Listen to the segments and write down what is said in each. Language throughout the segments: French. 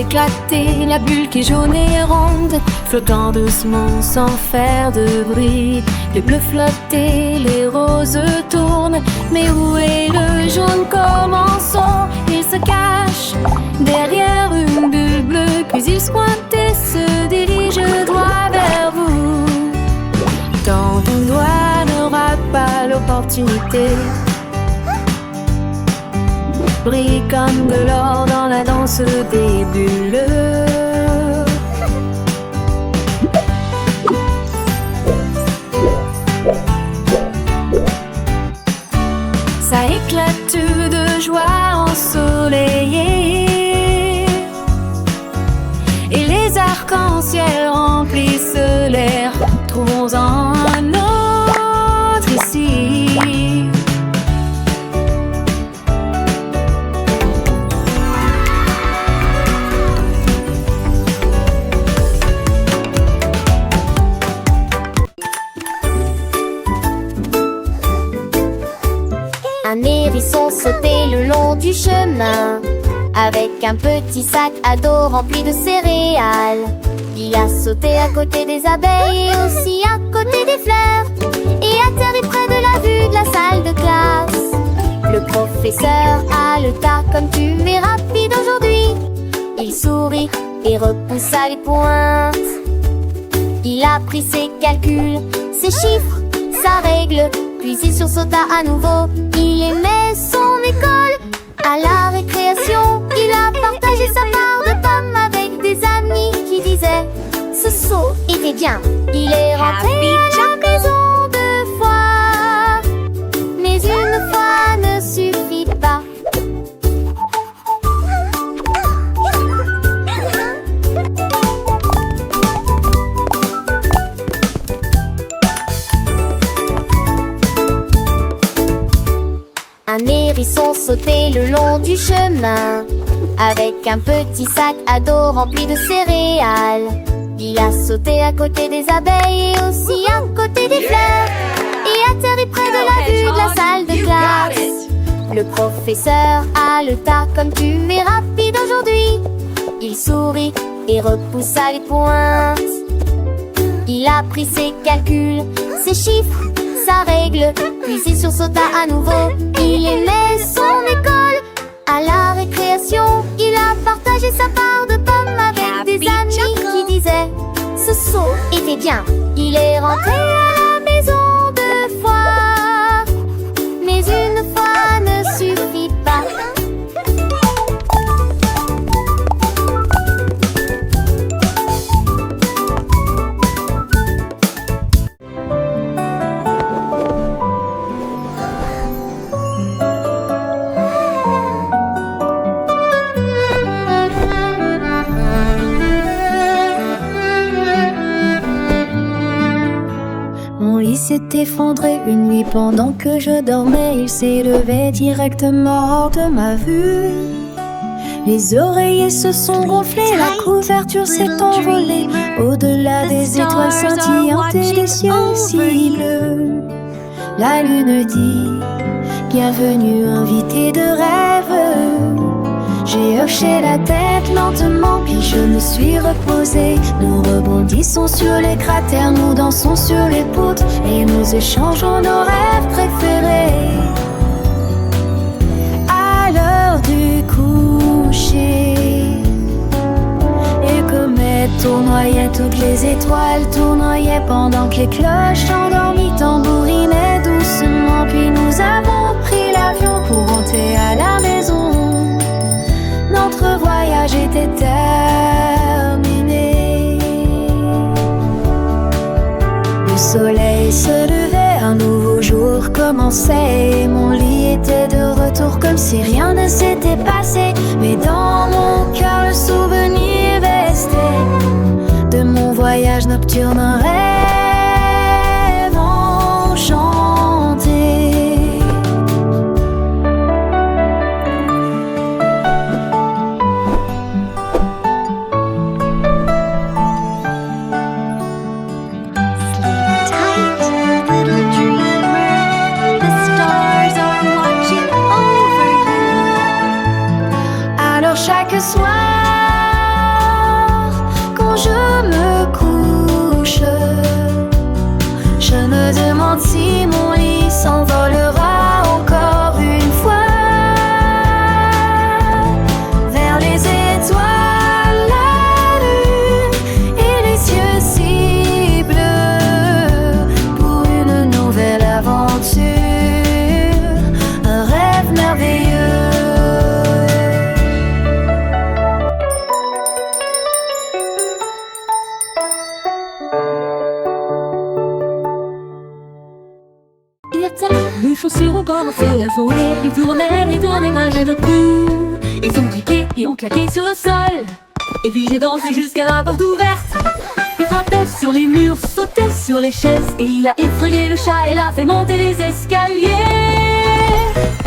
éclater, la bulle qui est jaune et ronde, flottant doucement sans faire de bruit. Les bleus flottent, les roses tournent, mais où est le jaune? Commençons. Il se cache derrière une bulle bleue, puis il se pointe et se dirige droit vers vous. Tant ton doigt n'aura pas l'opportunité, brille comme de l'or dans la danse des bulles. Ça éclate de joie ensoleillée, et les arcs-en-ciel remplissent l'air. Trouvons-en un autre ici. Un hérisson sautait le long du chemin, avec un petit sac à dos rempli de céréales. Il a sauté à côté des abeilles et aussi à côté des fleurs, et atterri près de la vue de la salle de classe. Le professeur a le tas comme tu es rapide aujourd'hui. Il sourit et repoussa les pointes. Il a pris ses calculs, ses chiffres, sa règle, puis il sursauta à nouveau. Il aimait son école. À la récréation, il a partagé sa part de pommes avec des amis qui disaient ce saut était bien. Il est rentré à la maison 2 fois, mais une fois ne suffit pas. Un hérisson sautait le long du chemin, avec un petit sac à dos rempli de céréales. Il a sauté à côté des abeilles et aussi à côté des fleurs, et atterri près de la vue de la salle de classe. Le professeur a le tas comme tu es rapide aujourd'hui. Il sourit et repoussa les pointes. Il a pris ses calculs, ses chiffres, sa règle, puis il sursauta à nouveau. Il aimait son école. À la récréation, il a partagé sa part de pommes avec des amis qui disaient ce saut était bien. Il est rentré à la maison 2 fois, mais une fois ne suffit pas. Il s'est effondré une nuit pendant que je dormais. Il s'est levé directement hors de ma vue. Les oreillers se sont gonflés, la couverture s'est envolée au-delà des étoiles scintillantes et des cieux si bleus. La lune dit bienvenue, invité de rêve. J'ai hoché la tête lentement, puis je me suis reposée. Nous rebondissons sur les cratères, nous dansons sur les poutres, et nous échangeons nos rêves préférés. À l'heure du coucher, les comètes tournoyaient, toutes les étoiles tournoyaient, pendant que les cloches endormies tambourinaient doucement. Puis nous avons pris l'avion pour rentrer à la maison. Notre voyage était terminé. Le soleil se levait, un nouveau jour commençait, et mon lit était de retour comme si rien ne s'était passé. Mais dans mon cœur le souvenir restait de mon voyage nocturne, un rêve enchanté. Chaque soir Les chaussures ont commencé à voler. Ils tournaient malgré le coup. Ils ont cliqué et ont claqué sur le sol. Et puis j'ai dansé jusqu'à la porte ouverte. Il frappait sur les murs, sautait sur les chaises. Et il a effrayé le chat et l'a fait monter les escaliers.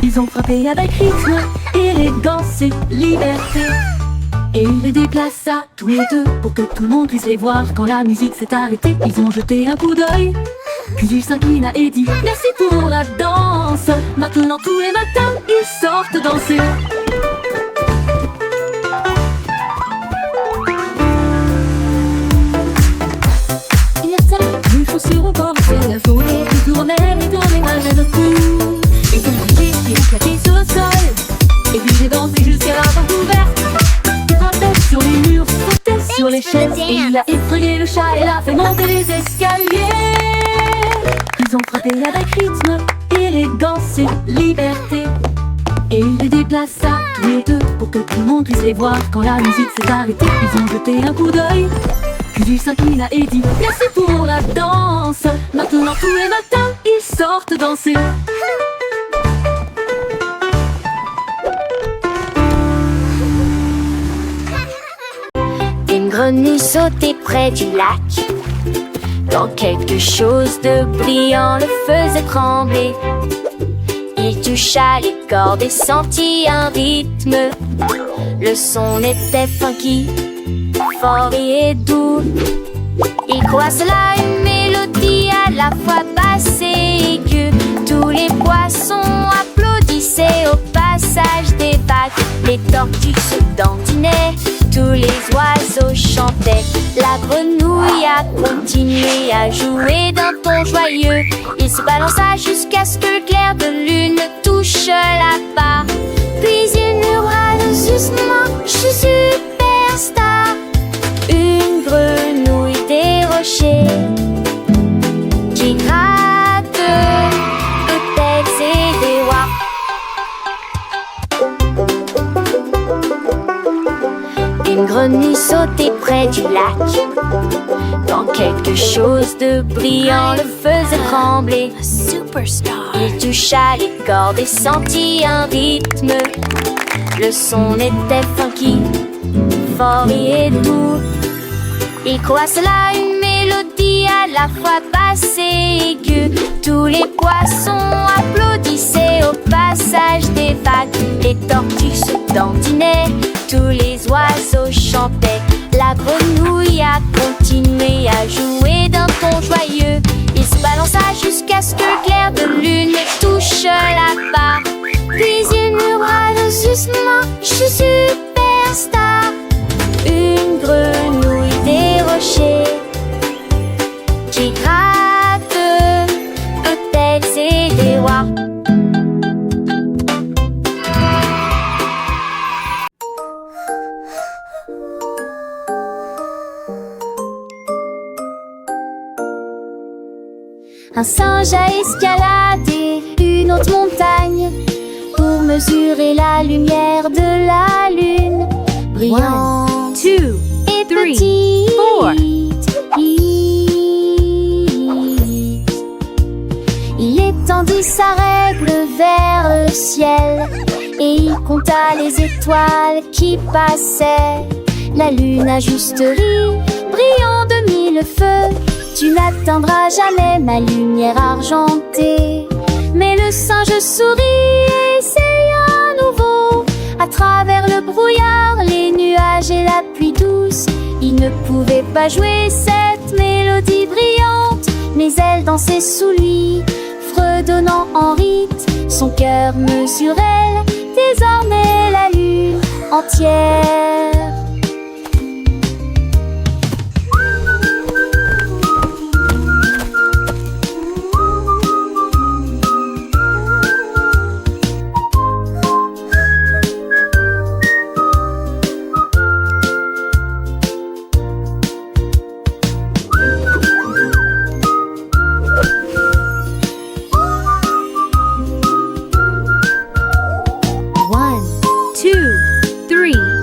Ils ont frappé avec rythme, élégance et liberté. Et il les déplaça tous les deux pour que tout le monde puisse les voir. Quand la musique s'est arrêtée, ils ont jeté un coup d'œil. Puis il s'inclina et dit merci pour la danse. Maintenant tous les matins, ils sortent danser. Les chaussures ont commencé à voler. Ils tournaient malgré le coup. Ils ont cliqué et ont claqué sur le sol. Et puis j'ai dansé jusqu'à la porte ouverte. Il frappait sur les murs, sautait sur les chaises. Et il a effrayé le chat et l'a fait monter les escaliers. Ils ont frappé avec rythme, élégance et liberté. Et il les déplaça tous les deux pour que tout le monde puisse les voir. Quand la musique s'est arrêtée, ils ont jeté un coup d'œil. Puis il s'inclina et dit merci pour la danse. Maintenant tous les matins, ils sortent danser. Une grenouille sautait près du lac. Quand quelque chose de brillant le faisait trembler, il toucha les cordes et sentit un rythme. Le son était funky, fort et doux. Il croit cela une mélodie à la fois basse et aiguë. Tous les poissons applaudissaient au passage des vagues. Les tortues se dandinaient, tous les oiseaux chantaient. La grenouille a continué à jouer d'un ton joyeux. Il se balança jusqu'à ce que le clair de lune touche la barre. Puis il murmura doucement, je suis superstar. Une grenouille des rochers qui gratte peut-être et des rois. Une grenouille sautait près du lac. Quand quelque chose de brillant le faisait trembler, il toucha les cordes et sentit un rythme. Le son était funky, fort et doux. Il croit cela une mélodie à la fois basse et aiguë. Tous les poissons applaudissaient au passage des vagues. Les tortues se dandinaient, tous les oiseaux chantaient. La grenouille a continué à jouer d'un ton joyeux. Il se balança jusqu'à ce que le clair de lune touche la barre. Puis il murmura doucement, je suis superstar. Une grenouille des rochers qui gratte peut-être c'est des rois. Un singe a escaladé une haute montagne pour mesurer la lumière de la lune. Brillante 2, et 3, petite, 4. il étendit sa règle vers le ciel et il compta les étoiles qui passaient. La lune a juste ri, brillant de mille feux. Tu n'atteindras jamais ma lumière argentée. Mais le singe sourit et essaya à nouveau. À travers le brouillard, les nuages et la pluie douce, il ne pouvait pas jouer cette mélodie brillante. Mais elle dansait sous lui, fredonnant en rythme. Son cœur mesurait désormais la lune entière. One, two, three.